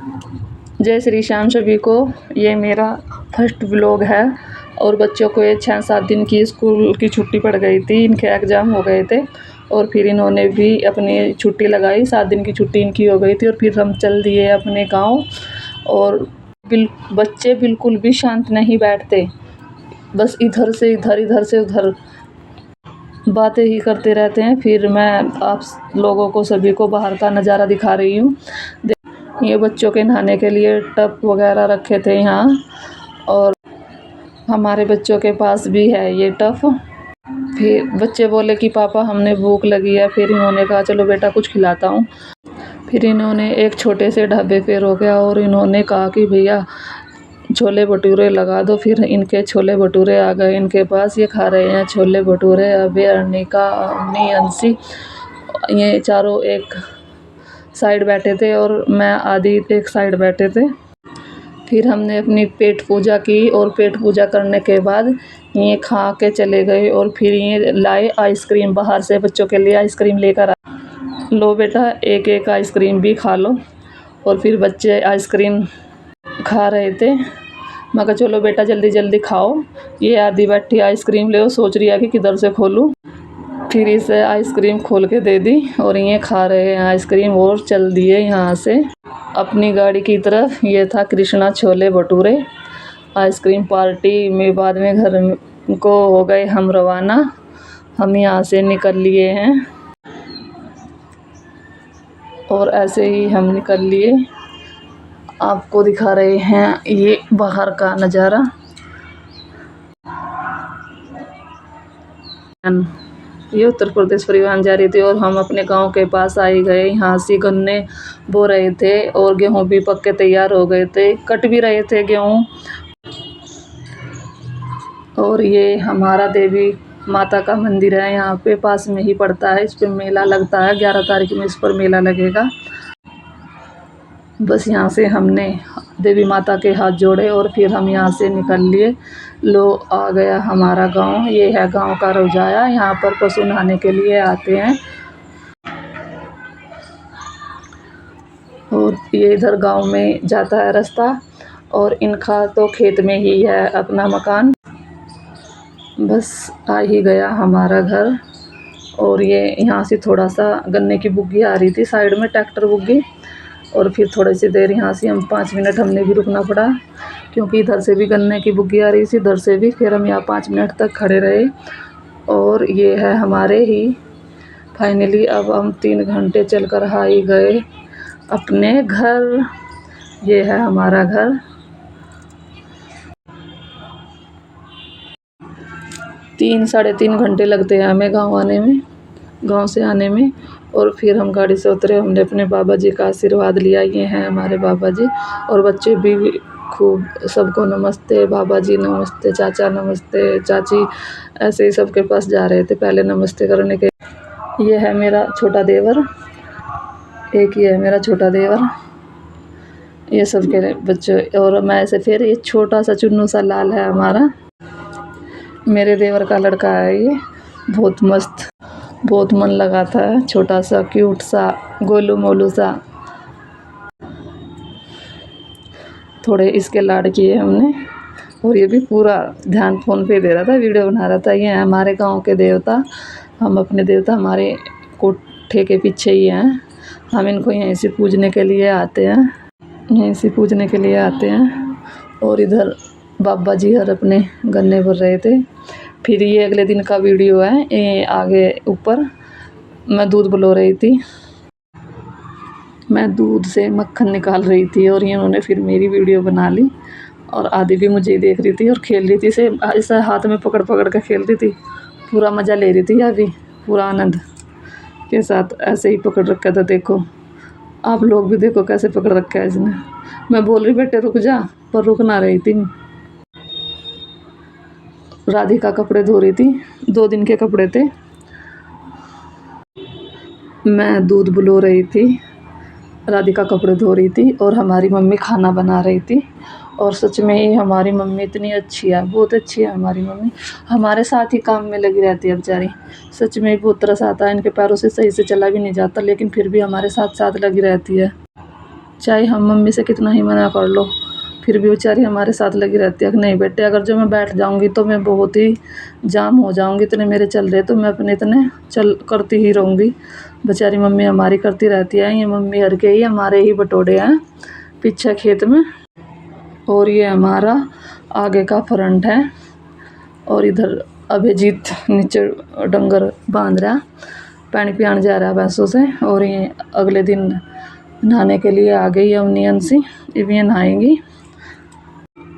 जय श्री श्याम सभी को। ये मेरा फर्स्ट व्लॉग है और बच्चों को ये 6-7 दिन की स्कूल की छुट्टी पड़ गई थी, इनके एग्ज़ाम हो गए थे और फिर इन्होंने भी अपनी छुट्टी लगाई। 7 दिन की छुट्टी इनकी हो गई थी और फिर हम चल दिए अपने गांव। और बच्चे बिल्कुल भी शांत नहीं बैठते, बस इधर से इधर, इधर से उधर बातें ही करते रहते हैं। फिर मैं आप लोगों को सभी को बाहर का नज़ारा दिखा रही हूँ। ये बच्चों के नहाने के लिए टब वगैरह रखे थे यहाँ, और हमारे बच्चों के पास भी है ये टब। फिर बच्चे बोले कि पापा हमने भूख लगी है। फिर इन्होंने कहा चलो बेटा कुछ खिलाता हूँ। फिर इन्होंने एक छोटे से ढाबे पे रोका और इन्होंने कहा कि भैया छोले भटूरे लगा दो। फिर इनके छोले भटूरे आ गए इनके पास, ये खा रहे हैं छोले भटूरे। अभी अर्निका, अम्मी, अंशी, ये चारों एक साइड बैठे थे और मैं आदि एक साइड बैठे थे। फिर हमने अपनी पेट पूजा की और पेट पूजा करने के बाद ये खा के चले गए। और फिर ये लाए आइसक्रीम, बाहर से बच्चों के लिए आइसक्रीम लेकर आए। लो बेटा एक एक आइसक्रीम भी खा लो। और फिर बच्चे आइसक्रीम खा रहे थे। मैं कहा चलो बेटा जल्दी जल्दी खाओ। ये आदि बैठी आइसक्रीम ले, सोच रही है कि किधर से खोलूँ। फिर इसे आइसक्रीम खोल के दे दी और ये खा रहे हैं आइसक्रीम और चल दिए यहाँ से अपनी गाड़ी की तरफ। ये था कृष्णा छोले भटूरे आइसक्रीम पार्टी में। बाद में घर को हो गए हम रवाना। हम यहाँ से निकल लिए हैं और ऐसे ही हम निकल लिए। आपको दिखा रहे हैं ये बाहर का नज़ारा। ये उत्तर प्रदेश परिवहन जा रही थी और हम अपने गांव के पास आ ही गए। यहाँ से गन्ने बो रहे थे और गेहूं भी पक के तैयार हो गए थे, कट भी रहे थे गेहूं। और ये हमारा देवी माता का मंदिर है, यहाँ पे पास में ही पड़ता है। इस पे मेला लगता है, 11 तारीख में इस पर मेला लगेगा। बस यहाँ से हमने देवी माता के हाथ जोड़े और फिर हम यहाँ से निकल लिए। लो आ गया हमारा गांव। ये है गांव का रोजाया, यहाँ पर पशु नहाने के लिए आते हैं। और ये इधर गांव में जाता है रास्ता और इनका तो खेत में ही है अपना मकान। बस आ ही गया हमारा घर। और ये यहाँ से थोड़ा सा गन्ने की बुग्गी आ रही थी साइड में, ट्रैक्टर बुग्गी। और फिर थोड़ी सी देर यहाँ से हम 5 मिनट हमने भी रुकना पड़ा, क्योंकि इधर से भी गन्ने की बुग्गी आ रही थी, इधर से भी। फिर हम यहाँ 5 मिनट तक खड़े रहे। और ये है हमारे ही फाइनली अब हम 3 घंटे चल कर आ ही गए अपने घर। ये है हमारा घर। 3-3.5 घंटे लगते हैं हमें गांव आने में, गांव से आने में। और फिर हम गाड़ी से उतरे, हमने अपने बाबा जी का आशीर्वाद लिया। ये हैं हमारे बाबा जी। और बच्चे भी खूब सबको नमस्ते बाबा जी, नमस्ते चाचा, नमस्ते चाची, ऐसे ही सबके पास जा रहे थे पहले नमस्ते करने के। ये है मेरा छोटा देवर, एक ये है मेरा छोटा देवर, ये सबके बच्चे। और मैं ऐसे फिर ये छोटा सा चुन्नू सा लाल है हमारा, मेरे देवर का लड़का है। ये बहुत मस्त, बहुत मन लगाता है, छोटा सा क्यूट सा गोलू मोलू सा। थोड़े इसके लाड किए हमने। और ये भी पूरा ध्यान फ़ोन पे दे रहा था, वीडियो बना रहा था। ये है हमारे गांव के देवता। हम अपने देवता हमारे कोठे के पीछे ही हैं। हम इनको यहीं से पूजने के लिए आते हैं, यहीं से पूजने के लिए आते हैं। और इधर बाबा जी हर अपने गन्ने भर रहे थे। फिर ये अगले दिन का वीडियो है। ये आगे ऊपर मैं दूध बलो रही थी, मैं दूध से मक्खन निकाल रही थी और इन्होंने फिर मेरी वीडियो बना ली। और आदि भी मुझे ही देख रही थी और खेल रही थी, इसे ऐसा हाथ में पकड़ पकड़ कर खेल रही थी। पूरा मज़ा ले रही थी अभी, पूरा आनंद के साथ ऐसे ही पकड़ रखा था। देखो आप लोग भी देखो कैसे पकड़ रखा है इसने। मैं बोल रही बेटे रुक जा, पर रुक ना रही थी। राधिका कपड़े धो रही थी, 2 दिन के कपड़े थे। मैं दूध बुलो रही थी, राधिका कपड़े धो रही थी और हमारी मम्मी खाना बना रही थी। और सच में ही हमारी मम्मी इतनी अच्छी है, बहुत अच्छी है हमारी मम्मी। हमारे साथ ही काम में लगी रहती है बेचारी। सच में बहुत तरस आता है, इनके पैरों से सही से चला भी नहीं जाता, लेकिन फिर भी हमारे साथ साथ लगी रहती है। चाहे हम मम्मी से कितना ही मना कर लो, फिर भी बेचारी हमारे साथ लगी रहती है कि नहीं बेटे, अगर जो मैं बैठ जाऊंगी तो मैं बहुत ही जाम हो जाऊंगी, इतने मेरे चल रहे तो मैं अपने इतने चल करती ही रहूँगी। बेचारी मम्मी हमारी करती रहती है। ये मम्मी हर के ही हमारे ही बटोड़े हैं पीछे खेत में। और ये हमारा आगे का फ्रंट है। और इधर अभिजीत नीचे डंगर बांध रहा, पानी पियाने जा रहा है भैंसों से। और ये अगले दिन नहाने के लिए आ गई अवनी अंशी, अब ये नहाएंगी।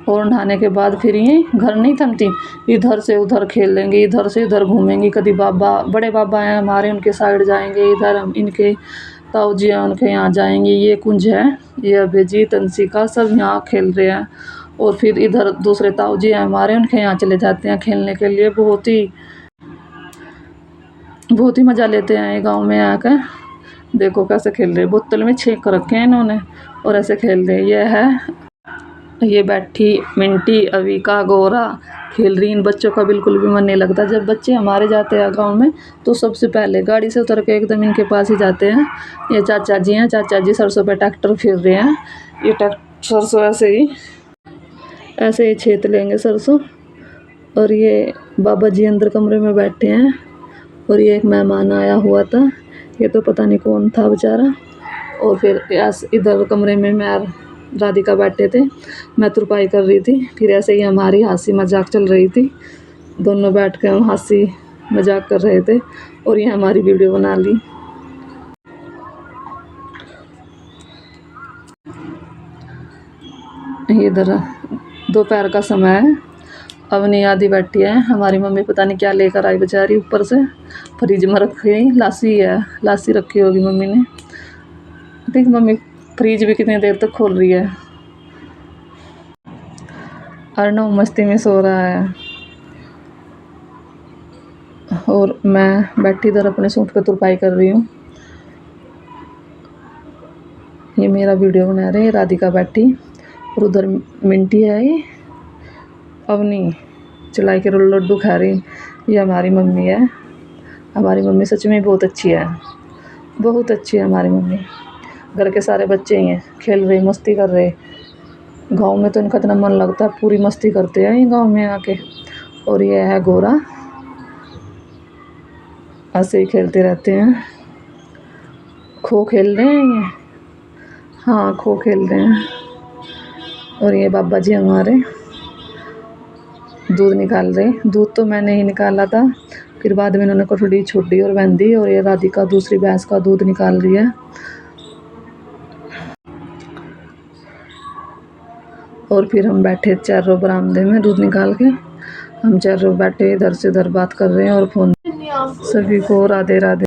और नहाने के बाद फिर ये घर नहीं थमती, इधर से उधर खेल लेंगी, इधर से इधर घूमेंगी। कभी बाबा, बड़े बाबा हैं हमारे, उनके साइड जाएंगे, इधर हम इनके ताऊ जी हैं उनके यहाँ जाएंगे। ये कुंज है, ये अभिजीत अंशिका सब यहाँ खेल रहे हैं। और फिर इधर दूसरे ताऊ जी हैं हमारे, उनके यहाँ चले जाते हैं खेलने के लिए। बहुत ही मज़ा लेते हैं ये गाँव में आकर। देखो कैसे खेल रहे, बोतल में छेक रखे हैं इन्होंने और ऐसे खेल रहे। ये बैठी मिंटी, अविका, गौरा खेल रही। इन बच्चों का बिल्कुल भी मन नहीं लगता। जब बच्चे हमारे जाते हैं गांव में तो सबसे पहले गाड़ी से उतर के एकदम इनके पास ही जाते हैं। ये चाचा जी हैं, चाचा जी सरसों पे ट्रैक्टर फिर रहे हैं। ये सरसों ऐसे ही छेत लेंगे सरसों। और ये बाबा जी अंदर कमरे में बैठे हैं। और ये एक मेहमान आया हुआ था, ये तो पता नहीं कौन था बेचारा। और फिर इधर कमरे में मैं राधिका बैठे थे, मैं तुरपाई कर रही थी। फिर ऐसे ही हमारी हंसी मजाक चल रही थी, दोनों बैठ के हम हंसी मजाक कर रहे थे। और ये हमारी वीडियो बना ली। इधर दोपहर का समय है, अवनी आदि बैठी है। हमारी मम्मी पता नहीं क्या लेकर आई बेचारी, ऊपर से फ्रिज में रखी लासी है, लासी रखी होगी मम्मी ने। देख मम्मी फ्रिज भी कितनी देर तक खोल रही है। अर्नव मस्ती में सो रहा है। और मैं बैठी इधर अपने सूट पे तुरपाई कर रही हूँ। ये मेरा वीडियो बना रहे, राधिका बैठी। और उधर मिंटी है, ये अवनी चलाई के लड्डू खा रही। ये हमारी मम्मी है। हमारी मम्मी सच में बहुत अच्छी है, बहुत अच्छी है हमारी मम्मी। घर के सारे बच्चे ही हैं, खेल रहे, मस्ती कर रहे। गांव में तो इनका इतना मन लगता है, पूरी मस्ती करते हैं ये गांव में आके। और ये है गोरा, ऐसे ही खेलते रहते हैं। खो खेल रहे हैं ये, हाँ खो खेल रहे हैं। और ये बाबा जी हमारे दूध निकाल रहे। दूध तो मैंने ही निकाला था, फिर बाद में इन्होंने कोठड़ी छोड़ी और बंद दी। और ये राधिका दूसरी भैंस का दूध निकाल रही है। और फिर हम बैठे चारों बरामदे में, दूध निकाल के हम चारों बैठे इधर से उधर बात कर रहे हैं। और फोन सभी को राधे राधे।